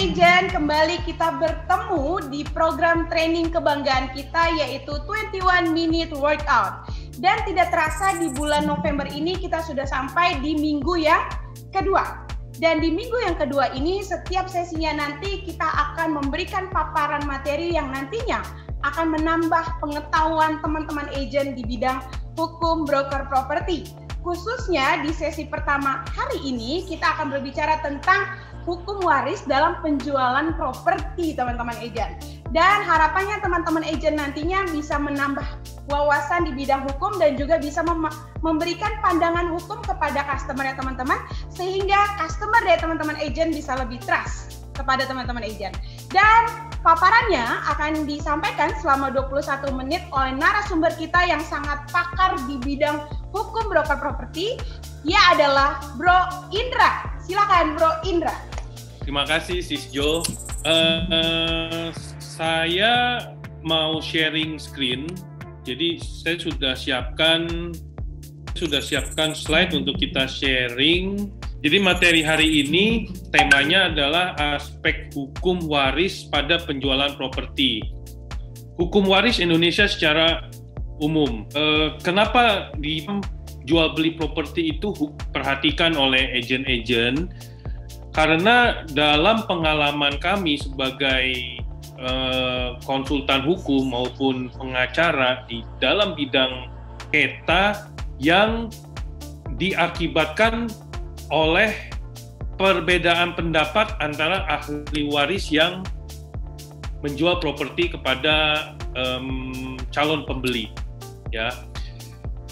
Agent, kembali kita bertemu di program training kebanggaan kita yaitu 21 Minute Workout. Dan tidak terasa di bulan November ini kita sudah sampai di minggu yang kedua. Dan di minggu yang kedua ini setiap sesinya nanti kita akan memberikan paparan materi yang nantinya akan menambah pengetahuan teman-teman agent di bidang hukum broker properti. Khususnya di sesi pertama hari ini kita akan berbicara tentang hukum waris dalam penjualan properti, teman-teman agent. Dan harapannya teman-teman agent nantinya bisa menambah wawasan di bidang hukum dan juga bisa memberikan pandangan hukum kepada customer ya teman-teman, sehingga customer dari teman-teman agent bisa lebih trust kepada teman-teman agent. Dan paparannya akan disampaikan selama 21 menit oleh narasumber kita yang sangat pakar di bidang hukum broker properti. Ia adalah Bro Indra. Silakan Bro Indra. Terima kasih Sis Jo. Saya mau sharing screen. Jadi saya sudah siapkan slide untuk kita sharing. Jadi materi hari ini temanya adalah aspek hukum waris pada penjualan properti. Hukum waris Indonesia secara umum. Kenapa di jual beli properti itu perhatikan oleh agen-agen? Karena dalam pengalaman kami sebagai konsultan hukum maupun pengacara di dalam bidang sengketa yang diakibatkan oleh perbedaan pendapat antara ahli waris yang menjual properti kepada calon pembeli, ya.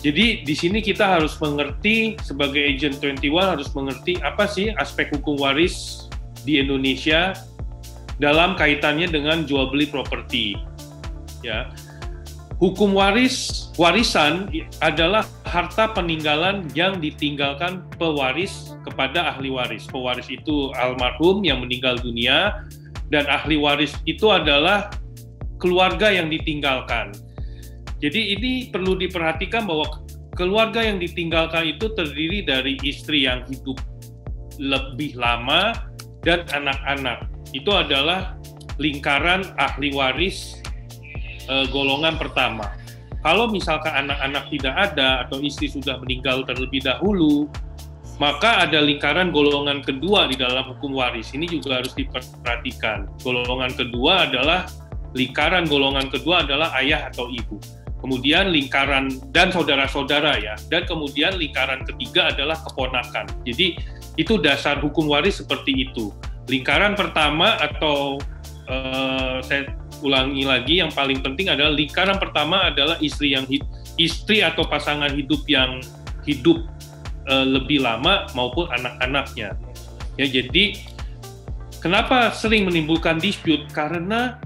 Jadi di sini kita harus mengerti sebagai agent 21 harus mengerti apa sih aspek hukum waris di Indonesia dalam kaitannya dengan jual beli properti. Ya. Hukum warisan adalah harta peninggalan yang ditinggalkan pewaris kepada ahli waris. Pewaris itu almarhum yang meninggal dunia dan ahli waris itu adalah keluarga yang ditinggalkan. Jadi ini perlu diperhatikan bahwa keluarga yang ditinggalkan itu terdiri dari istri yang hidup lebih lama dan anak-anak. Itu adalah lingkaran ahli waris golongan pertama. Kalau misalkan anak-anak tidak ada atau istri sudah meninggal terlebih dahulu, maka ada lingkaran golongan kedua di dalam hukum waris. Ini juga harus diperhatikan. Lingkaran golongan kedua adalah ayah atau ibu. Kemudian lingkaran dan saudara-saudara ya, dan kemudian lingkaran ketiga adalah keponakan. Jadi itu dasar hukum waris seperti itu. Lingkaran pertama atau saya ulangi lagi, yang paling penting adalah lingkaran pertama adalah istri atau pasangan hidup yang hidup lebih lama maupun anak-anaknya. Ya, jadi kenapa sering menimbulkan dispute? Karena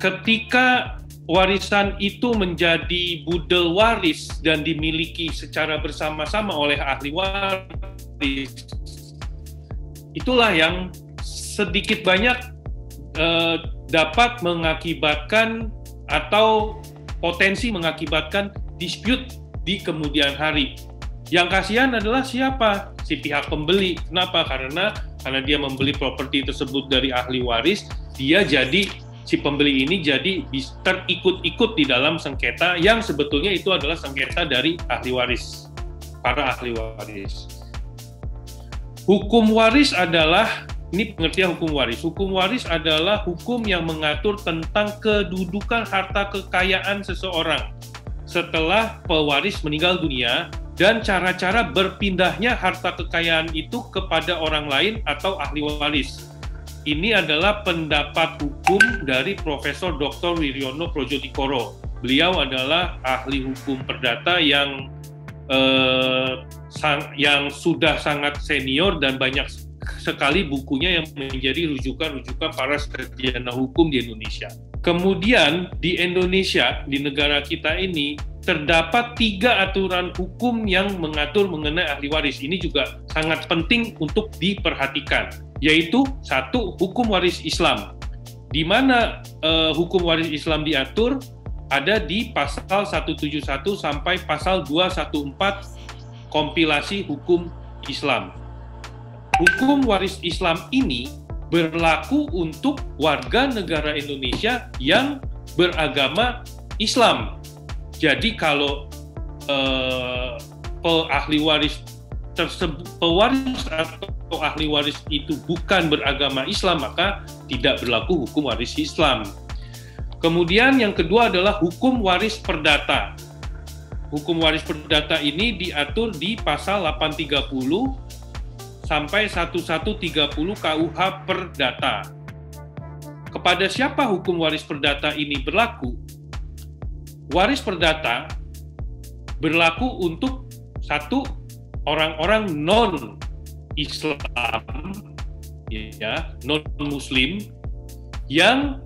ketika warisan itu menjadi budel waris dan dimiliki secara bersama-sama oleh ahli waris, itulah yang sedikit banyak dapat mengakibatkan atau potensi mengakibatkan dispute di kemudian hari. Yang kasihan adalah siapa? Si pihak pembeli. Kenapa? Karena dia membeli properti tersebut dari ahli waris, si pembeli ini jadi terikut-ikut di dalam sengketa yang sebetulnya itu adalah sengketa dari ahli waris, para ahli waris. Hukum waris adalah, ini pengertian hukum waris. Hukum waris adalah hukum yang mengatur tentang kedudukan harta kekayaan seseorang setelah pewaris meninggal dunia dan cara-cara berpindahnya harta kekayaan itu kepada orang lain atau ahli waris. Ini adalah pendapat hukum dari Profesor Dr. Wiryono Projodikoro. Beliau adalah ahli hukum perdata yang sudah sangat senior dan banyak sekali bukunya yang menjadi rujukan-rujukan para sarjana hukum di Indonesia. Kemudian di Indonesia, di negara kita ini, terdapat 3 aturan hukum yang mengatur mengenai ahli waris. Ini juga sangat penting untuk diperhatikan, yaitu 1, hukum waris Islam. Di mana hukum waris Islam diatur ada di pasal 171 sampai pasal 214 kompilasi hukum Islam. Hukum waris Islam ini berlaku untuk warga negara Indonesia yang beragama Islam. Jadi kalau ahli waris tersebut, pewaris atau ahli waris itu bukan beragama Islam, maka tidak berlaku hukum waris Islam. Kemudian yang kedua adalah hukum waris perdata. Hukum waris perdata ini diatur di pasal 830 sampai 1130 KUH Perdata. Kepada siapa hukum waris perdata ini berlaku? Waris perdata berlaku untuk 1, orang-orang non-Islam, ya, non-Muslim yang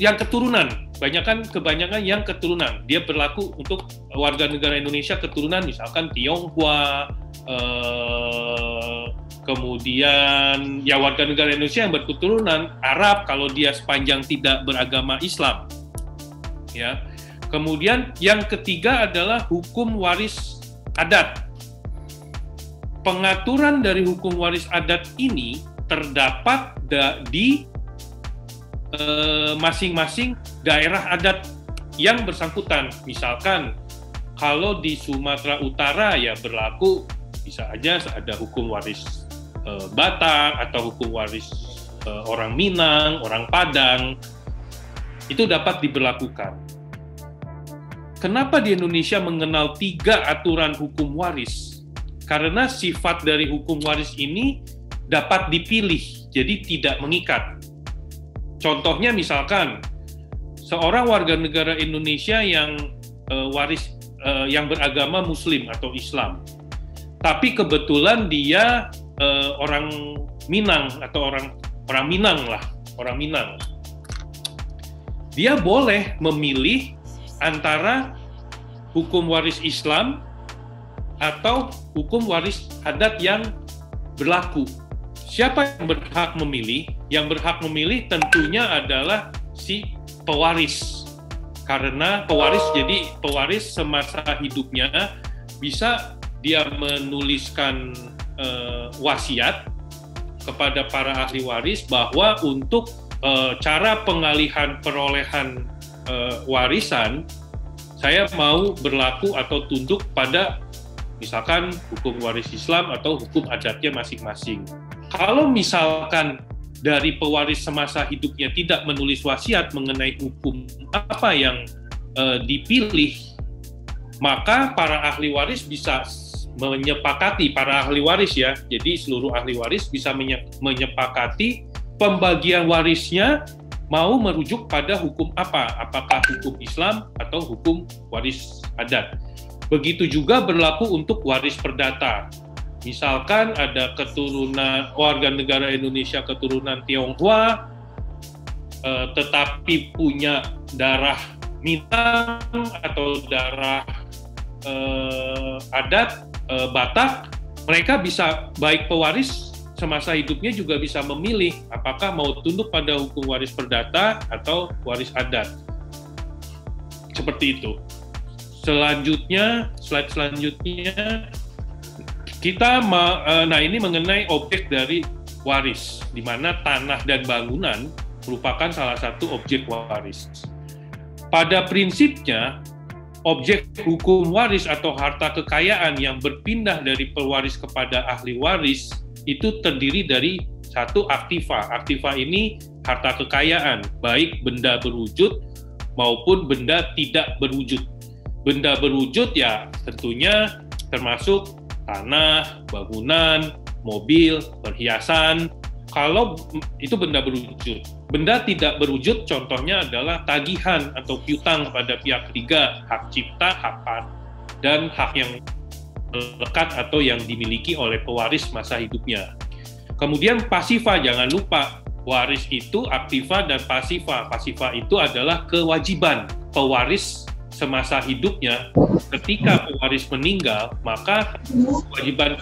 yang keturunan, kebanyakan yang keturunan. Dia berlaku untuk warga negara Indonesia keturunan, misalkan Tionghoa, kemudian ya warga negara Indonesia yang berketurunan Arab kalau dia sepanjang tidak beragama Islam. Ya. Kemudian yang ketiga adalah hukum waris adat. Pengaturan dari hukum waris adat ini terdapat di masing-masing daerah adat yang bersangkutan. Misalkan kalau di Sumatera Utara ya berlaku bisa aja ada hukum waris Batak atau hukum waris orang Minang, orang Padang, itu dapat diberlakukan. Kenapa di Indonesia mengenal 3 aturan hukum waris? Karena sifat dari hukum waris ini dapat dipilih, jadi tidak mengikat. Contohnya misalkan, seorang warga negara Indonesia yang yang beragama Muslim atau Islam, tapi kebetulan dia orang Minang atau orang Minang. Dia boleh memilih antara hukum waris Islam atau hukum waris adat yang berlaku. Siapa yang berhak memilih? Yang berhak memilih tentunya adalah si pewaris. Karena pewaris semasa hidupnya bisa dia menuliskan wasiat kepada para ahli waris bahwa untuk cara pengalihan perolehan warisan, saya mau berlaku atau tunduk pada misalkan hukum waris Islam atau hukum adatnya masing-masing. Kalau misalkan dari pewaris semasa hidupnya tidak menulis wasiat mengenai hukum apa yang dipilih, maka para ahli waris bisa menyepakati, para ahli waris ya, jadi seluruh ahli waris bisa menyepakati pembagian warisnya mau merujuk pada hukum apa, apakah hukum Islam atau hukum waris adat. Begitu juga berlaku untuk waris perdata. Misalkan ada keturunan warga negara Indonesia keturunan Tionghoa, tetapi punya darah Minang atau darah adat Batak, mereka bisa baik pewaris semasa hidupnya juga bisa memilih apakah mau tunduk pada hukum waris perdata atau waris adat. Seperti itu. Selanjutnya, slide selanjutnya, ini mengenai objek dari waris, di mana tanah dan bangunan merupakan salah satu objek waris. Pada prinsipnya, objek hukum waris atau harta kekayaan yang berpindah dari pewaris kepada ahli waris itu terdiri dari 1 aktiva. Aktiva ini harta kekayaan, baik benda berwujud maupun benda tidak berwujud. Benda berwujud ya tentunya termasuk tanah, bangunan, mobil, perhiasan. Kalau itu benda berwujud. Benda tidak berwujud contohnya adalah tagihan atau piutang kepada pihak ketiga, hak cipta, hak dan hak yang melekat atau yang dimiliki oleh pewaris masa hidupnya. Kemudian pasifa, jangan lupa waris itu aktiva dan pasiva. Pasiva itu adalah kewajiban pewaris semasa hidupnya. Ketika pewaris meninggal, maka kewajiban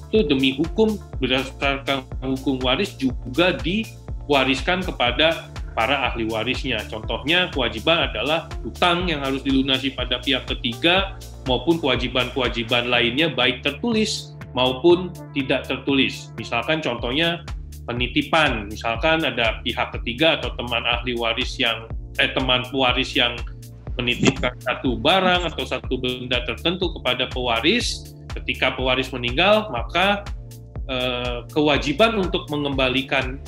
itu demi hukum berdasarkan hukum waris juga diwariskan kepada para ahli warisnya. Contohnya kewajiban adalah hutang yang harus dilunasi pada pihak ketiga maupun kewajiban-kewajiban lainnya baik tertulis maupun tidak tertulis. Misalkan contohnya penitipan, misalkan ada pihak ketiga atau teman pewaris yang menitipkan satu barang atau satu benda tertentu kepada pewaris. Ketika pewaris meninggal, maka kewajiban untuk mengembalikan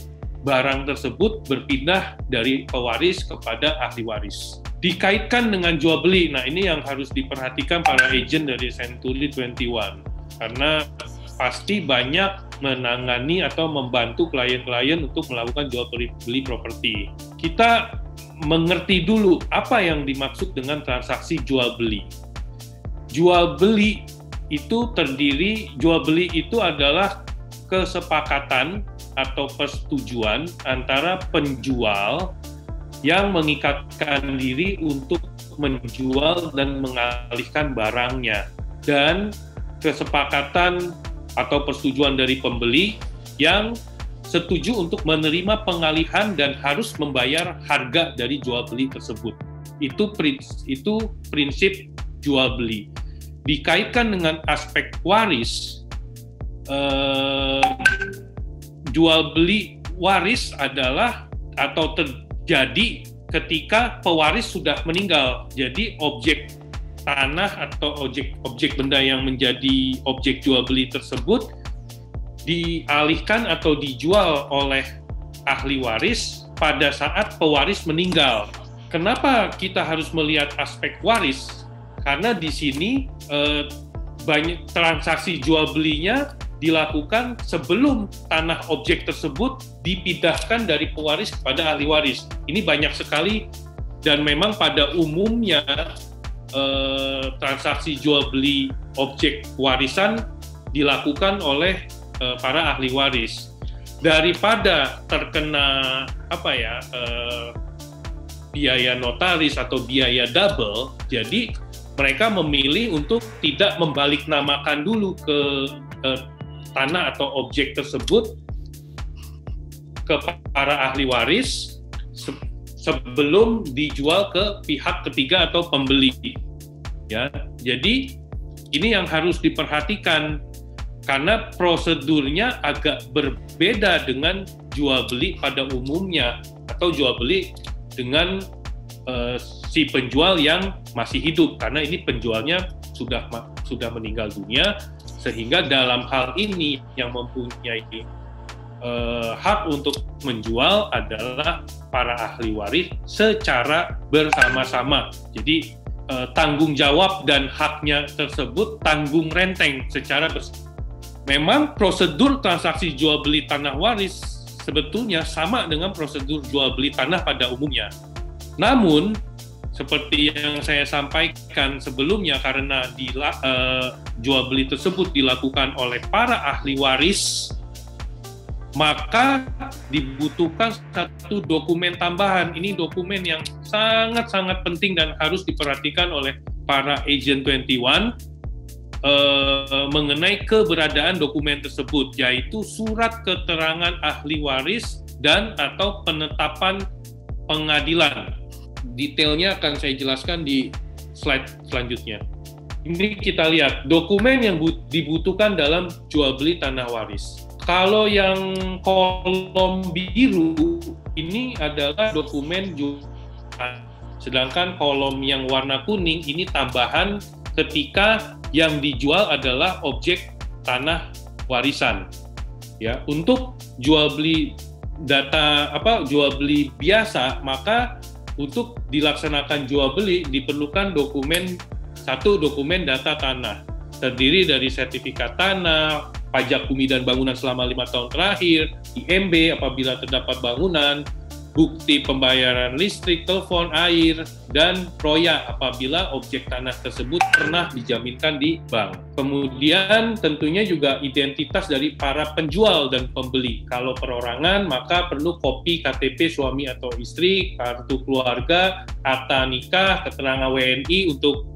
barang tersebut berpindah dari pewaris kepada ahli waris. Dikaitkan dengan jual beli, nah ini yang harus diperhatikan para agent dari Century 21, karena pasti banyak menangani atau membantu klien-klien untuk melakukan jual beli properti. Kita mengerti dulu apa yang dimaksud dengan transaksi jual beli. Jual beli itu adalah kesepakatan atau persetujuan antara penjual yang mengikatkan diri untuk menjual dan mengalihkan barangnya, dan kesepakatan atau persetujuan dari pembeli yang setuju untuk menerima pengalihan dan harus membayar harga dari jual beli tersebut. Itu prinsip jual beli. Dikaitkan dengan aspek waris, jual beli waris adalah atau terjadi ketika pewaris sudah meninggal. Jadi objek tanah atau objek benda yang menjadi objek jual beli tersebut dialihkan atau dijual oleh ahli waris pada saat pewaris meninggal. Kenapa kita harus melihat aspek waris? Karena di sini banyak transaksi jual belinya dilakukan sebelum tanah objek tersebut dipindahkan dari pewaris kepada ahli waris. Ini banyak sekali, dan memang pada umumnya transaksi jual beli objek warisan dilakukan oleh para ahli waris. Daripada terkena biaya notaris atau biaya double, jadi mereka memilih untuk tidak membaliknamakan dulu ke tanah atau objek tersebut ke para ahli waris sebelum dijual ke pihak ketiga atau pembeli. Ya, jadi ini yang harus diperhatikan karena prosedurnya agak berbeda dengan jual beli pada umumnya atau jual beli dengan si penjual yang masih hidup, karena ini penjualnya sudah meninggal dunia, sehingga dalam hal ini yang mempunyai hak untuk menjual adalah para ahli waris secara bersama-sama. Jadi tanggung jawab dan haknya tersebut tanggung renteng secara bersama. Memang prosedur transaksi jual beli tanah waris sebetulnya sama dengan prosedur jual beli tanah pada umumnya. Namun, seperti yang saya sampaikan sebelumnya, karena jual beli tersebut dilakukan oleh para ahli waris, maka dibutuhkan satu dokumen tambahan. Ini dokumen yang sangat-sangat penting dan harus diperhatikan oleh para agent 21 mengenai keberadaan dokumen tersebut, yaitu surat keterangan ahli waris dan atau penetapan pengadilan. Detailnya akan saya jelaskan di slide selanjutnya. Ini kita lihat dokumen yang dibutuhkan dalam jual beli tanah waris. Kalau yang kolom biru ini adalah dokumen jual, sedangkan kolom yang warna kuning ini tambahan ketika yang dijual adalah objek tanah warisan. Ya, untuk jual beli jual beli biasa, maka untuk dilaksanakan jual beli diperlukan satu dokumen data tanah, terdiri dari sertifikat tanah, pajak bumi dan bangunan selama 5 tahun terakhir, IMB apabila terdapat bangunan, bukti pembayaran listrik, telepon, air, dan roya apabila objek tanah tersebut pernah dijaminkan di bank. Kemudian tentunya juga identitas dari para penjual dan pembeli. Kalau perorangan maka perlu kopi KTP suami atau istri, kartu keluarga, akta nikah, keterangan WNI untuk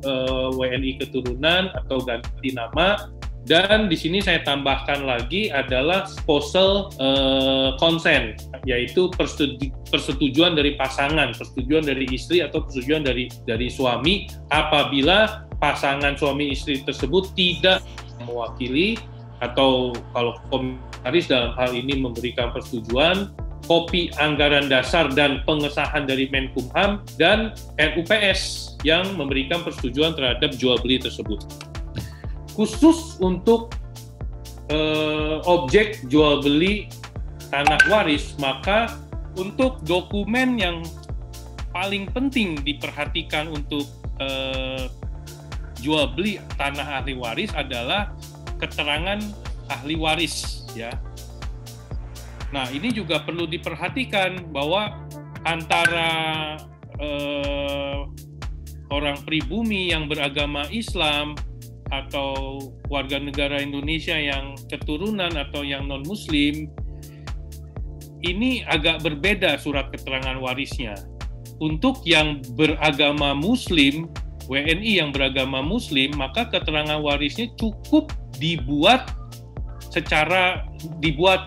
WNI keturunan atau ganti nama. Dan di sini saya tambahkan lagi adalah spousal consent, yaitu persetujuan dari pasangan, persetujuan dari istri atau persetujuan dari suami apabila pasangan suami istri tersebut tidak mewakili atau kalau komisaris dalam hal ini memberikan persetujuan, kopi anggaran dasar dan pengesahan dari Menkumham, dan RUPS yang memberikan persetujuan terhadap jual beli tersebut. Khusus untuk objek jual beli tanah waris, maka untuk dokumen yang paling penting diperhatikan untuk jual beli tanah ahli waris adalah keterangan ahli waris, ya. Nah, ini juga perlu diperhatikan bahwa antara orang pribumi yang beragama Islam atau warga negara Indonesia yang keturunan atau yang non-Muslim, ini agak berbeda surat keterangan warisnya. Untuk yang beragama Muslim, WNI yang beragama Muslim, maka keterangan warisnya cukup dibuat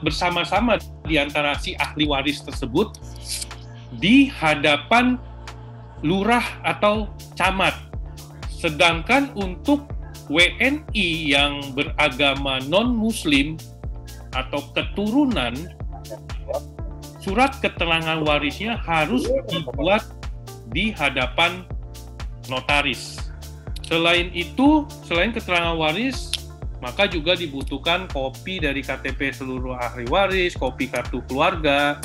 bersama-sama di antara si ahli waris tersebut di hadapan lurah atau camat. Sedangkan untuk WNI yang beragama non-Muslim atau keturunan, surat keterangan warisnya harus dibuat di hadapan notaris. Selain itu, selain keterangan waris, maka juga dibutuhkan kopi dari KTP seluruh ahli waris, kopi kartu keluarga,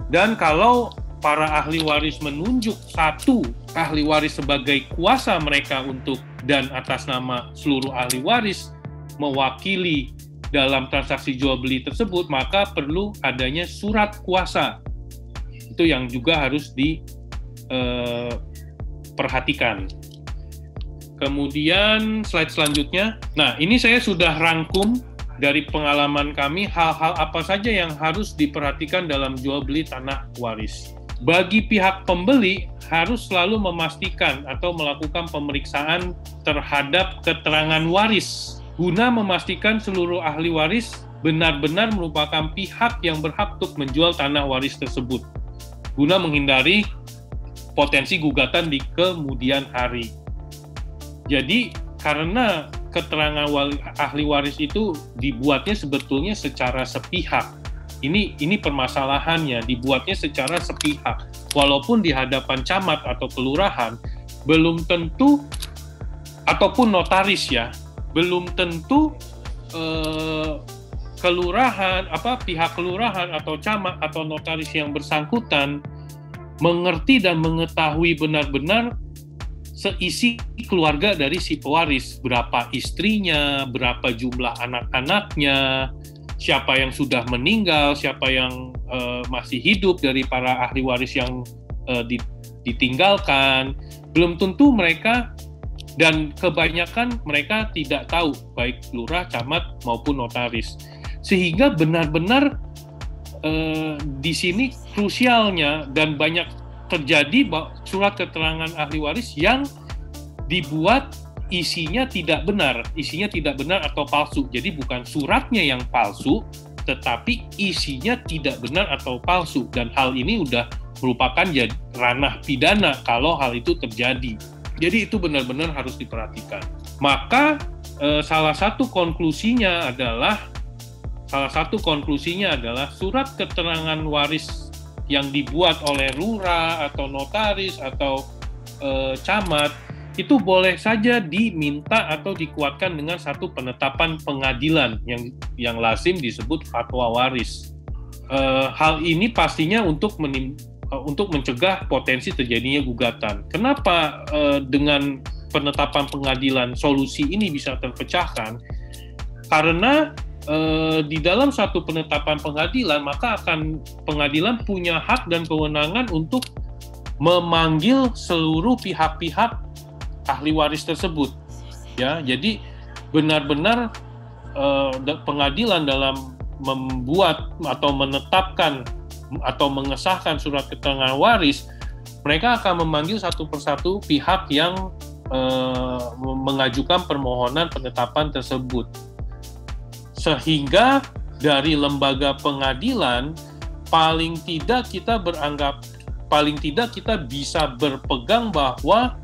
dan kalau para ahli waris menunjuk satu ahli waris sebagai kuasa mereka untuk dan atas nama seluruh ahli waris mewakili dalam transaksi jual beli tersebut, maka perlu adanya surat kuasa. Itu yang juga harus diperhatikan. Kemudian slide selanjutnya. Nah, ini saya sudah rangkum dari pengalaman kami hal-hal apa saja yang harus diperhatikan dalam jual beli tanah waris. Bagi pihak pembeli harus selalu memastikan atau melakukan pemeriksaan terhadap keterangan waris guna memastikan seluruh ahli waris benar-benar merupakan pihak yang berhak untuk menjual tanah waris tersebut guna menghindari potensi gugatan di kemudian hari. Jadi karena keterangan ahli waris itu dibuatnya sebetulnya secara sepihak. Ini permasalahannya, dibuatnya secara sepihak. Walaupun di hadapan camat atau kelurahan, belum tentu, ataupun notaris ya, belum tentu pihak kelurahan atau camat atau notaris yang bersangkutan mengerti dan mengetahui benar-benar seisi keluarga dari si pewaris, berapa istrinya, berapa jumlah anak-anaknya, siapa yang sudah meninggal, siapa yang masih hidup dari para ahli waris yang ditinggalkan. Belum tentu mereka, dan kebanyakan mereka tidak tahu, baik lurah, camat, maupun notaris. Sehingga benar-benar di sini krusialnya dan banyak terjadi surat keterangan ahli waris yang dibuat isinya tidak benar atau palsu. Jadi bukan suratnya yang palsu, tetapi isinya tidak benar atau palsu. Dan hal ini sudah merupakan ranah pidana kalau hal itu terjadi. Jadi itu benar-benar harus diperhatikan. Maka salah satu konklusinya adalah surat keterangan waris yang dibuat oleh lurah atau notaris atau camat itu boleh saja diminta atau dikuatkan dengan satu penetapan pengadilan yang lazim disebut fatwa waris. Hal ini pastinya untuk mencegah potensi terjadinya gugatan. Kenapa dengan penetapan pengadilan solusi ini bisa terpecahkan? Karena di dalam satu penetapan pengadilan, maka pengadilan punya hak dan kewenangan untuk memanggil seluruh pihak-pihak ahli waris tersebut. Ya, jadi benar-benar pengadilan dalam membuat atau menetapkan atau mengesahkan surat keterangan waris, mereka akan memanggil satu persatu pihak yang mengajukan permohonan penetapan tersebut. Sehingga dari lembaga pengadilan paling tidak kita bisa berpegang bahwa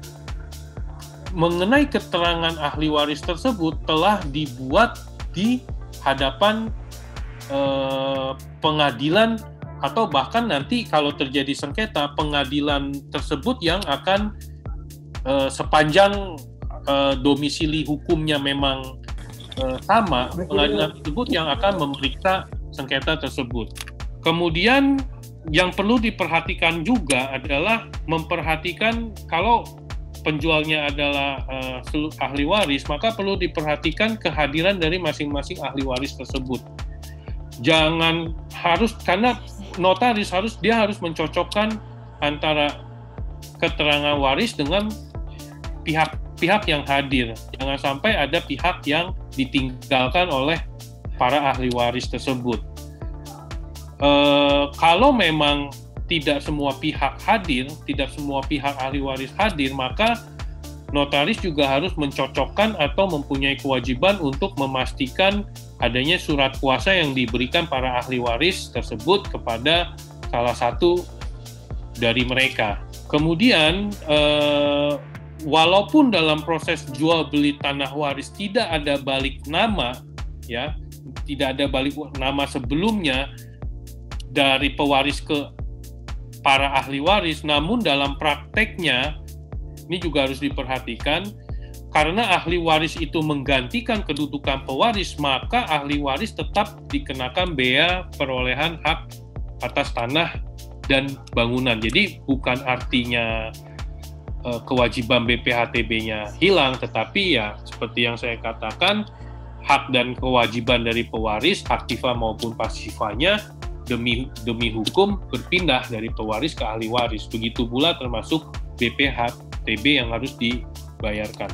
mengenai keterangan ahli waris tersebut telah dibuat di hadapan pengadilan, atau bahkan nanti kalau terjadi sengketa, pengadilan tersebut yang akan sepanjang domisili hukumnya memang sama, pengadilan tersebut yang akan memeriksa sengketa tersebut. Kemudian yang perlu diperhatikan juga adalah memperhatikan kalau penjualnya adalah ahli waris, maka perlu diperhatikan kehadiran dari masing-masing ahli waris tersebut. Jangan harus, karena notaris harus mencocokkan antara keterangan waris dengan pihak yang hadir. Jangan sampai ada pihak yang ditinggalkan oleh para ahli waris tersebut. Kalau memang tidak semua pihak hadir, tidak semua pihak ahli waris hadir, maka notaris juga harus mencocokkan atau mempunyai kewajiban untuk memastikan adanya surat kuasa yang diberikan para ahli waris tersebut kepada salah satu dari mereka. Kemudian, walaupun dalam proses jual beli tanah waris tidak ada balik nama, ya, tidak ada balik nama sebelumnya dari pewaris ke para ahli waris, namun dalam prakteknya ini juga harus diperhatikan, karena ahli waris itu menggantikan kedudukan pewaris, maka ahli waris tetap dikenakan bea perolehan hak atas tanah dan bangunan. Jadi bukan artinya kewajiban BPHTB-nya hilang, tetapi ya seperti yang saya katakan, hak dan kewajiban dari pewaris, aktiva maupun pasifanya, demi hukum berpindah dari pewaris ke ahli waris. Begitu pula termasuk BPHTB yang harus dibayarkan.